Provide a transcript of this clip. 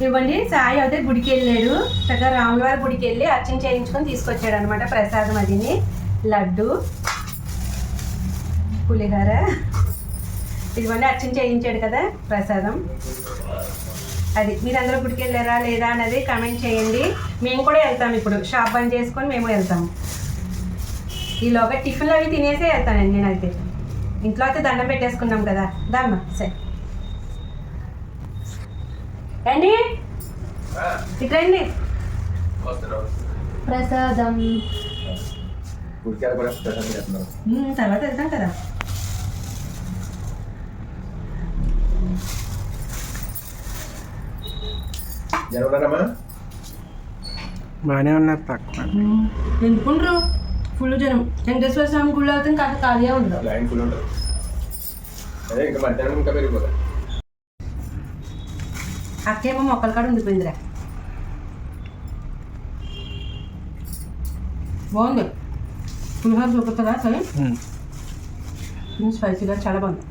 ఇవ్వండి. సాయి అయితే గుడికి వెళ్ళాడు. చక్కగా రాములవారి గుడికి వెళ్ళి అర్చన చేయించుకొని తీసుకొచ్చాడు అనమాట. ప్రసాదం అదిని లడ్డు పులిహోర ఇదిగోండి అర్చన చేయించాడు కదా ప్రసాదం. అది మీరందరూ గుడికి వెళ్ళారా లేదా అన్నది కామెంట్ చేయండి. మేము కూడా వెళ్తాం. ఇప్పుడు షాప్ బంద్ చేసుకొని మేము వెళ్తాము. ఈలోగా టిఫిన్లు అవి తినేసే వెళ్తానండి నేనైతే. ఇంట్లో అయితే దండం పెట్టేసుకున్నాం కదా. దమ్మా సరే రండి ఇట్రండి. ప్రసాదం తర్వాత వెళ్తాం కదా. బాగానే ఉన్నారు తక్కువ ఎందుకుండ్రు ఫుల్ జనం. వెంకటేశ్వర స్వామి గుళ్ళు అవుతుంది కాస్త ఖాళీగా ఉండదు. అక్కేమో మొక్కల కాడ ఉండిపోయిందిరా. బాగుంది పులిహోర చూపుతుందా సరే. స్పైసీగా చాలా బాగుంది.